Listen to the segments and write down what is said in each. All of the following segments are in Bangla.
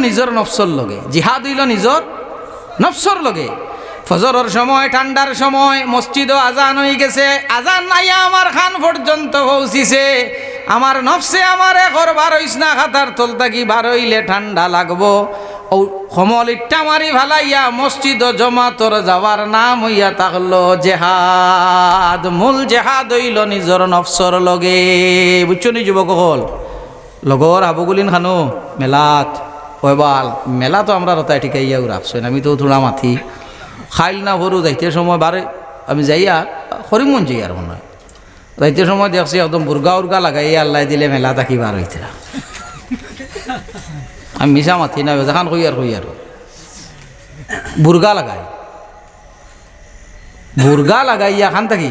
নিজের নফসর লগে, জিহাদ হইল নিজের নফসর লগে। ফজরের সময় ঠান্ডার সময় মসজিদও আজান হয়ে গেছে, আজান নাইয়া আমার খান পর্যন্ত পৌঁছিছে, আমার নফসে আমার একর বার হইস না, খাতার তল থাকি বার হইলে ঠান্ডা লাগবো, ও কমল ইট্টা মারি ভালাইয়া মসজিদ জমাতর যাওয়ার নাম হইয়া থাকলো জেহাদ। মূল জেহাদ হইল নিজের নফসর লগে। বুঝছো নি যুবক হল লগর আবুগুলিন খানো মেলাত ওইবাল মেলা তো আমরা রতায় ঠিকাইয়াও রাখছো, আমি তো থোড়া মাথি খাইল না ভরু যাইতে সময় বারে আমি যাইয়া হরিমন যাই আর মনে হয় যাইতে সময় দেখছি একদম বুর্গা উর্গা লাগাইয়া আল্লাহ দিলে মেলা তাকি বার হইতে আমি মিশা মাথি না যেখান কই আর বুর্গা লাগাইয়া খান থাকি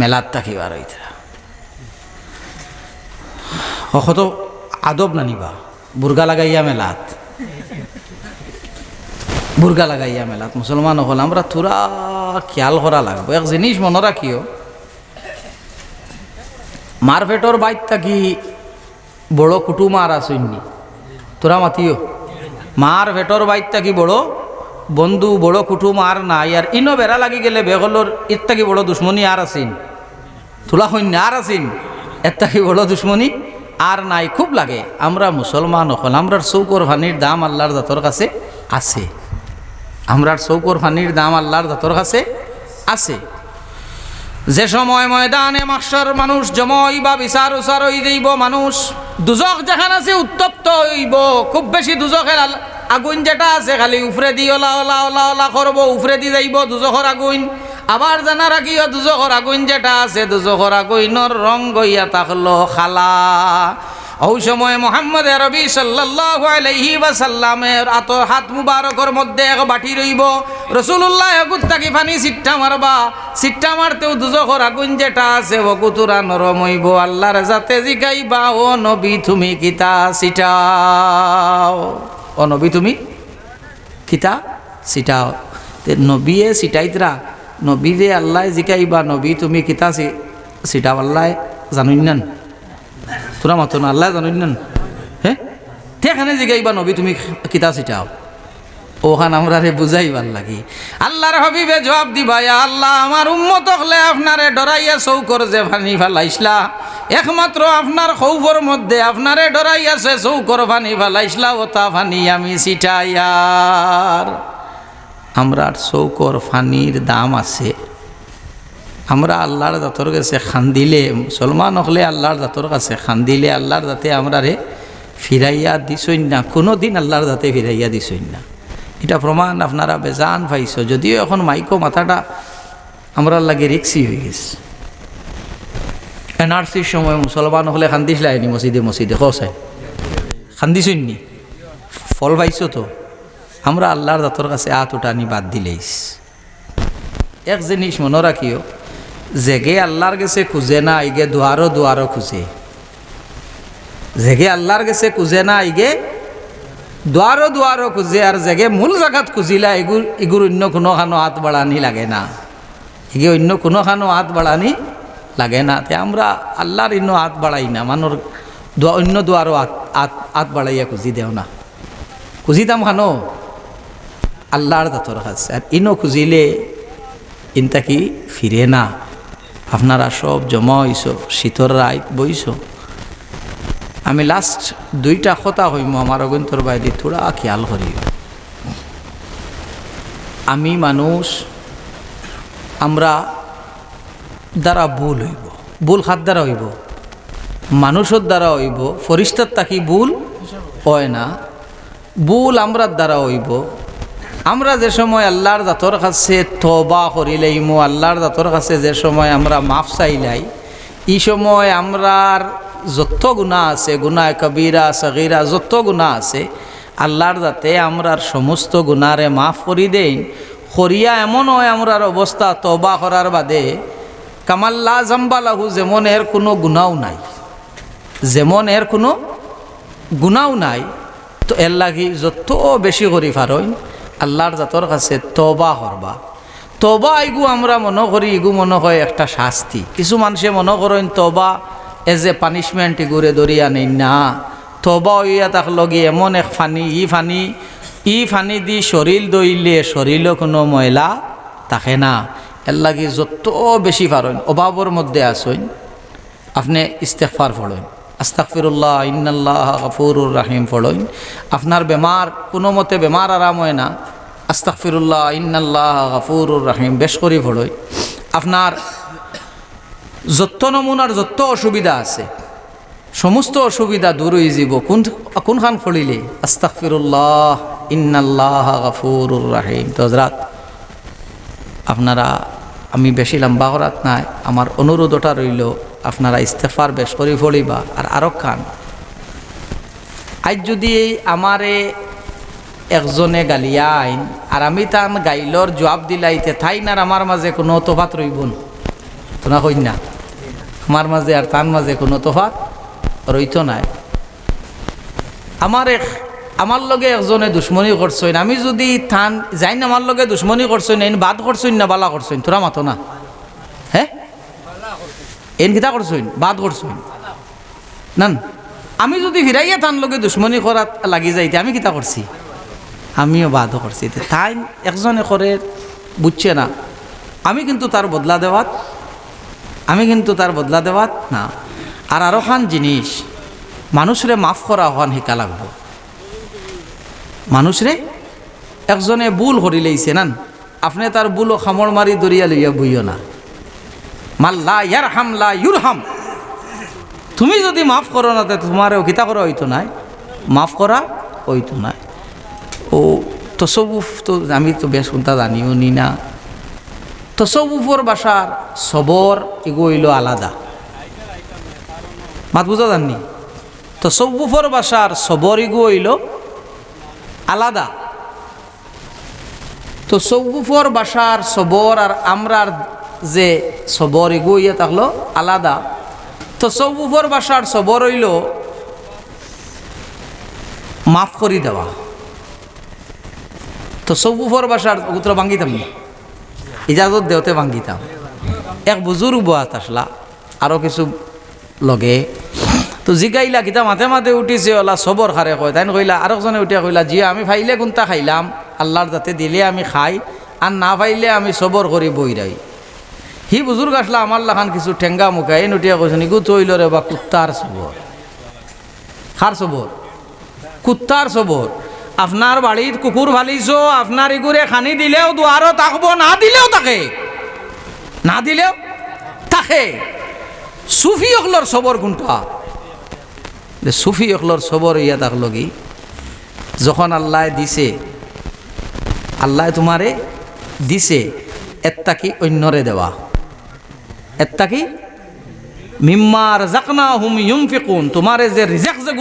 মেলাত থাকি বার হইতে কত আদব না নিবা বুর্গা লাগাইয়া মেলাত মুসলমান হল আমরা থোড়া খেয়াল করা লাগবো। এক জিনিস মনে রাখিও, মারপেটর বাইত থাকি বড় কুটুমার আসইনি তোরা মাতিও, মার ভেটর বাইত থাকি বড় বন্ধু বড় কুটুম আর নাই, আর ইনো বেড়া লাগি গেলে বেগলর এর থাকি বড় দুশ্মনী আর আসিন, তোলা সৈন্য আর আসিন, এর থাকি বড় দুশ্মনী আর নাই। খুব লাগে আমরা মুসলমান হল আমরার চৌকর ফানির দাম আল্লাহর জাতর কাছে আছে, আমরার চৌকর ফানির দাম আল্লাহর জাতর কাছে আছে। যে সময় ময়দানে মাহশর মানুষ জমই বা বিচার উচার হই যাইব, মানুষ দুজক যেখানে আছে উত্তপ্ত হইব, খুব বেশি দুজকের আগুন যেটা আছে খালি উফরে দি ওলা ওলা ওলা ওলা করবো, উফরে দি যাইব দুজকর আগুন। আবার জানা রাখিও দুজকর আগুন যেটা আছে দুজকর আগুনের রং গইয়া থাকলো খালা। ওই সময় মুহাম্মদ আরবি সাল্লাল্লাহু আলাইহি ওয়াসাল্লামের হাত মুবারকর মধ্যে এক বাটি রইব, রাসূলুল্লাহ এগুত তাকি পানি সিট্টা মারবা, সিট্টা মারতেও দুজখর আগুন যেটা আছে ওকুতুরা নরম হইব। আল্লাহর যাতে জিগাইবা ও নবী তুমি কিতা সিটাও, ও নবী তুমি কিতা সিটাও। তে নবীয়ে সিটাইতরা, নবীরে আল্লাহ জিগাইবা নবী তুমি কিতা সিটাও, আল্লাহ জানুন না তোরা মাতো না আল্লাহ জানুন না, হ্যাঁ সেখানে জিগাইবা নবী তুমি কিতা সিটাও, ওখান আমরা রে বুঝাইবার লাগি। আল্লাহর হাবিবে জবাব দিবা, আল্লাহ আমার উম্মত হলে আপনারে ডরাইয়া চৌকর যে পানি ফেলাইছলা, একমাত্র আপনার খৌফর মধ্যে আপনারে ডরাইয়াছে চৌকর পানি ফেলাইছলা, ওটা পানি আমি সিটাইয়ার। আমরার চৌকর পানির দাম আছে, আমরা আল্লাহর জাতর কাছে খান্দিলে, মুসলমান হলে আল্লাহর জাতর কাছে খান্দিলে আল্লাহর জাতে আমরা রে ফিরাইয়া দিছই না, কোনো দিন আল্লাহর জাতে ফিরাইয়া দিছই না। এটা প্রমাণ আপনারা বেজান পাইছ, যদিও এখন মাইকো মাথাটা আমরা লাগে রিক্সি হয়ে গেছে। এনআরসির সময় মুসলমান হলে খান্দিস লাইনি মসজিদে কসাই খান্দিছই নি, ফল পাইছ তো। আমরা আল্লাহর জাতর কাছে আত উঠানি বাদ দিলেইস। এক জিনিস মনে রাখিও, জেগে আল্লাহর কাছে খুঁজে না আইগে দুয়ারও খুঁজে, জেগে আল্লাহর কাছে খুঁজে না আইগে দুয়ারও খুঁজে, আর জেগে মূল জায়গাত খুঁজিলা এগুর অন্য কোনো খানো হাত বাড়ানি লাগে না, এগে অন্য কোনো খানো হাত বাড়ানি লাগে না। তে আমরা আল্লাহর ইন্ন হাত বাড়াই না, মানুষ অন্য দুয়ারও হাত বাড়াইয়া খুঁজি দেও না, খুঁজিতাম খানো আল্লাহর জাতর কাছে। আর ইনো খুঁজিলে ইনতা কি ফিরে না। আপনারা সব জমা হইছ, শীতর রাত বইছ। আমি লাস্ট দুইটা কথা হইম আমার অগন্তর বাইরে, থোড়া খেয়াল করি। আমি মানুষ, আমরা দ্বারা ভুল হইব, ভুল হাত দ্বারা হইব, মানুষের দ্বারা হইব, ফরিস্তার তাকি ভুল হয় না, ভুল আমরার দ্বারা হইব। আমরা যে সময় আল্লাহর জাতর কাছে তওবা করিলাইমু, আল্লাহর জাতর কাছে যে সময় আমরা মাফ চাইলাই, এই সময় আমরার যত গুনাহ আছে, গুনাহ কবিরা সগীরা যত গুনাহ আছে, আল্লাহর যাতে আমরার সমস্ত গুনারে মাফ করি দেন। করিয়া এমন হয় আমরার অবস্থা তওবা করার বাদে কামাল্লা জাম্বালাহু, যেমন এর কোনো গুনাও নাই, যেমন এর কোনো গুনাও নাই। তো এর লাগি যত বেশি করি পারইন আল্লাহর জাতর কাছে তওবা করবা। তওবা এগু আমরা মনে করি, এগু মনে হয় একটা শাস্তি। কিছু মানুষে মনে করেন তওবা এজ এ পানিশমেন্ট, এগুরে ধরিয়া নেই না। তবা হইয়া থাকলো গিয়ে এমন এক ফানি ই ফানি দি শরীর দইলে শরীরও কোনো ময়লা থাকে না। এর লাগি যত বেশি পারেন অভাবর মধ্যে আসেন আপনি ইস্তেগফার পড়েন, আস্তাগফিরুল্লাহ ইন্নাল্লাহ গফুরুর রাহিম পড়েন। আপনার বেমার কোনো মতে বেমার আরাম হয় না, আস্তাগফিরুল্লাহ ইন্নাল্লাহ গফুরুর রাহিম বেশ করে পড়েন। আপনার যত নমুনার যত অসুবিধা আছে সমস্ত অসুবিধা দূর হয়ে যাব কোনখান পড়িলে আস্তাগফিরুল্লাহ ইন্নাল্লাহ গফুরুর রাহিম। তো হযরত আপনারা আমি বেশি লম্বা করাত নাই, আমার অনুরোধটা রইল আপনারা ইস্তেগফার বেশ করে পড়িবা। আর আরো খান আজ যদি আমারে একজনে গালিয়া আইন আর আমি তান গাইলর জবাব দিলাইতে থাই না, আমার মাঝে কোনো তফাত রইব না, কই না আমার মাঝে আর তার মাঝে কোনো তফাত রইত নাই। আমার লগে একজনে দুশ্মনী করছেন, আমি যদি থান যাই না আমার লগে দুশ্মনী করছেন এন বাদ করছেন না বালা করছেন, তোরা মাতো না হ্যাঁ এন কিতা করছেন বাদ করছেন না। আমি যদি ফিরাইয়া থান লগে দুশ্মনী করাত লাগি যাইতে আমি কিতা করছি, আমিও বাদও করছি। তাই একজনে করে বুঝছে না, আমি কিন্তু তার বদলা দেওয়াত না। আর আরো খান জিনিস মানুষরে মাফ করা হন শিকা লাগবো। মানুষরে একজনে ভুল করি লইছে না, আপনি তার ভুলও খামড় মারি দরিয়া লইয়া বইও না। মাল্লা ইয়ারহাম লা ইউরহাম, তুমি যদি মাফ করো না তোমারও কিতা করা হইতো নাই, মাফ করা হইতো নাই। ও তসবুফ তো আমি তো বেশ কোনটা জানিও নি না। তসবুফর বাসার সবর এগো হইল আলাদা, মাত বুঝা জাননি। তসবুফর বাসার সবর এগো হইল আলাদা। তসবুফর বাসার সবর আর আমরার যে সবর এগো ইয়ে থাকলো আলাদা। তসবুফর বাসার সবর হইল মাফ করি দেওয়া। তসবুফর বাসার উত্তর ভাঙ্গিতাম না, ইজাজত দেওতে ভাঙ্গিতাম। এক বুজুর্গ বাত আসলা আরো কিছু লগে তো জিগাইলা কিতা মাথে মাথে উঠিছে ওলা সবর খারে কয়, তাই কইলা আরেকজনে উঠিয়া কইলা জি আমি ফাইলে কোনটা খাইলাম আল্লাহর যাতে দিলে আমি খাই আর না ফাইলে আমি সবর করি বই রাই। হি বুজুর্গ আসলা আমার লাখান কিছু ঠেঙ্গা মুখাই উঠিয়া কইছেন ইগু তৈল রে বা কুত্তার সবর। খার সবর? কুত্তার সবর। আপনার বাড়ির কুকুর ফালিছো, আপনার ইগুরে খানি দিলেও দুয়ারও থাকবো, না দিলেও থাকে, না দিলেও থাকে। সুফি অকলর সবর কোনটা? সুফি অকলর সবর ইয়া থাকলো কি যখন আল্লাহ দিছে, আল্লাহ তোমারে দিছে এত্তা কি অন্যরে দেওয়া, এত্তা কি মিম্মা রাযাকনাহুম ইউনফিকুন, তোমারে যে রিজেক যে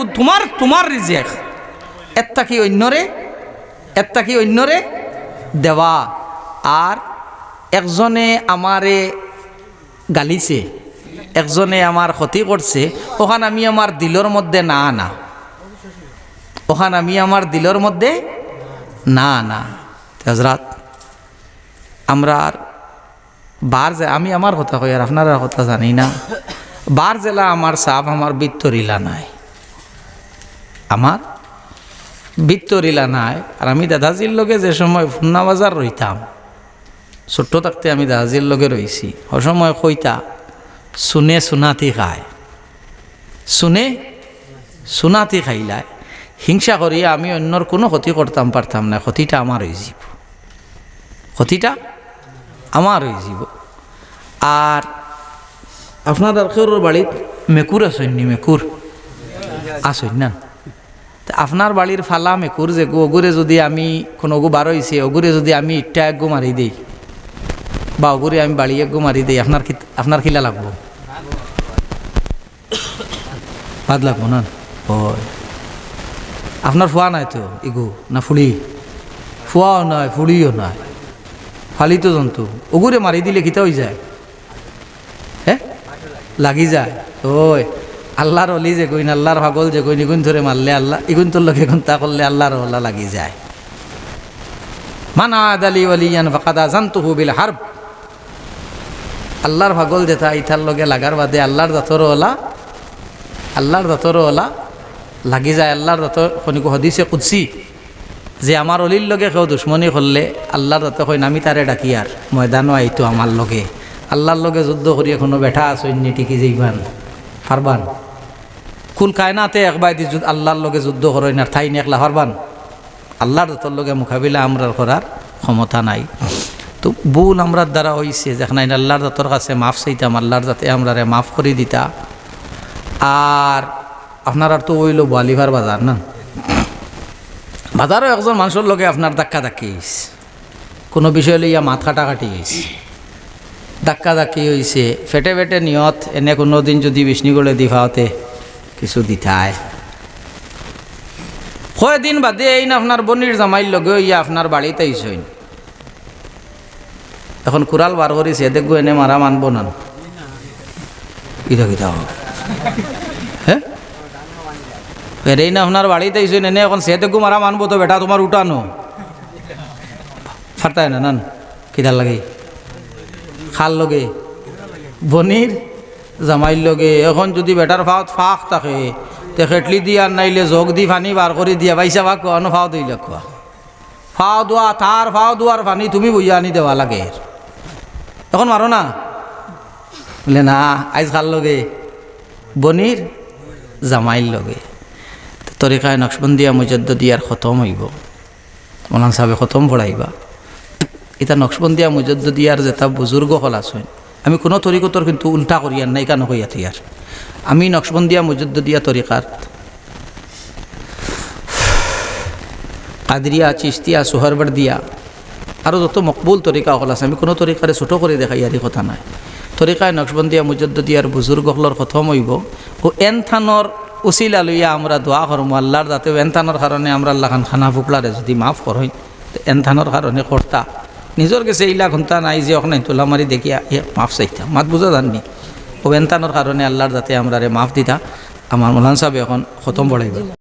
তোমার রিজেক এত্তা কি অন্যরে দেওয়া। আর একজনে আমারে গালিছে, একজনে আমার ক্ষতি করছে, ওখান আমি আমার দিলর মধ্যে না আনা, ওখান আমি আমার দিলর মধ্যে না আনা। হযরত আমরা বার যে আমি আমার কথা কই আর আপনারা কথা জানি না, বার জেলা আমার সাপ আমার বিত্তরিলা নাই, আমার বিত্তরিলা নাই। আর আমি দাদাজির লগে যে সময় ফুন্না বাজার রইতাম, ছোট্ট থাকতে আমি দাদাজির লগে রইছি, ও সময় কইতা শুনে সুনাতি খায়, শুনে সুনাতি খাইলায়। হিংসা করিয়া আমি অন্যর কোনো ক্ষতি করতাম পারতাম না, ক্ষতিটা আমার হয়ে যাব, ক্ষতিটা আমার হয়ে যাব। আর আপনাদের কেউর বাড়িত মেকুর আসেননি? মেকুর আসেন না? আপনার বাড়ির ফালা মেকুর যে ওগুরে যদি আমি কোনো ওগু বার হয়েছে ওগুরে যদি আমি ইটটা এক গো মারি দিই বা ওগুরে আমি বাড়ি এক গো মারি দিই, আপনার খিলা লাগবো? বাদ লাগবো না? হয় আপনার ফুয়া নাই তো ইগু না ফুলি? ফুয়াও নয় ফুলিও নয়, ফালিত জন্তু। ওগুরে মারি দিলে কিতা হয়ে যায়? হ্যাঁ লাগি যায়। ওই আল্লাহর অলি যে কইন, আল্লাহর পাগল যে কইন, ইগুন ধরে মারলে আল্লাহ, ইগুন তোর লোকে ঘন্টা করলে আল্লাহর ওলা লাগি যায়। মান আদালি ওয়ালিয়ান ফাকাদ আযানতুহু বিল হারব। আল্লাহর পাগল যেটা ইথার লগে লাগার বাদে আল্লাহর জাতর ওলা লাগি যায় আল্লাহর যত খনিকো হদিসে কুদসি যে আমার অলির লগে কেউ দুশ্মনী করলে আল্লাহর যত কইন আমি তারে ডাকি আর ময়দানও আইতো আমার লগে আল্লাহর লগে যুদ্ধ করি এখনো বেঠা আসইনি টিকি যাইবান পারবান কুল কায়নাতে একবার আল্লাহর লগে যুদ্ধ করেন আর ঠাই একলা পারবান আল্লাহর যতর লগে মোকাবিলা আমরা করার ক্ষমতা নাই তো ভুল আমরার দ্বারা হইছে যেখানে আল্লাহর যতর কাছে মাফ চাইতাম আল্লাহর যাতে আমরা মাফ করে দিতা আর আপনার আর তো ওইল বোয়ালিভার বাজার না বাজারও একজন মানুষের লগে আপনার ধাক্কা ধাক্কি হয়েছে কোনো বিষয় লইয়া মাথ কাটাকাটি হয়েছে ধাক্কা ধাক্কি হয়েছে ফেটে ফেটে নিয়ত এনে কোনো দিন যদি বিষ্ণুগড়ে দিফাওতে কিছু দিতায় কয়দিন বাদে এই না আপনার বনির জামাইর লগে ইয়া আপনার বাড়িতে আইসইন এখন কুড়াল বার করিছে দেখবো এনে মারা মানব না ইটা কিতা হ্যাঁ এই না আপনার বাড়িতে আইসইন এনে এখন সে দেখবো মারা মানবো তো বেটা তোমার উঠানো ফারতায় না নান কিদার লাগে খাল লগে বনির জামাইর লগে এখন যদি বেটার ফাওত ফাঁক থাকে তে খেটলি দিয়া নাইলে জগ দি পানি বার করে দিয়া পাইসা বা কোয়ানো ফাও দিলে কোয়া ফাও দোয়া তার ফাও দোয়ার পানি তুমি বইয়া আনি দেওয়া লাগে এখন মারো না বলে না আইজ খাল লগে বনির জামাইর লগে তরিকায় নকশবন্দিয়া মুজদ্দিয়ার খতম হইব মৌলানা সাহেবে খতম পড়াইবা এটা নকশবন্দিয়া মুজদ্দিয়ার যেটা বুজুর্গ হল আছে আমি কোনো তরিকতর কিন্তু উল্টা করিয়ার নাই কেন কইয়া থিয়ার আমি নকশবন্দিয়া মুজদ্দিয়া তরিকার কাদরিয়া চিস্তিয়া সোহরবর্দিয়া আরও যত মকবুল তরিকা হল আছে আমি কোনো তরিকারে ছোটো করে দেখাই আর কথা নাই তরিকায় নকশবন্দিয়া মুজদ্দিয়ার বুজুর্গ হলর খতম হইব ও এনথানোর উচিলা লইয়া আমরা দোয়া করম আল্লাহর যাতে এনথানোর কারণে আমরা আল্লাহ খান খানা ফুকলারে যদি মাফ করই এনথানোর কারণে কর্তা নিজের কাছে এইলা ঘন্টা নাই যে ওখানে তোলা মারি দেখিয়া মাফ চাইতাম মাত বুঝা জাননি ও এনথানোর কারণে আল্লাহর যাতে আমরা মাফ দিতা আমার মৌলানা সাহেব এখন খতম পড়াইব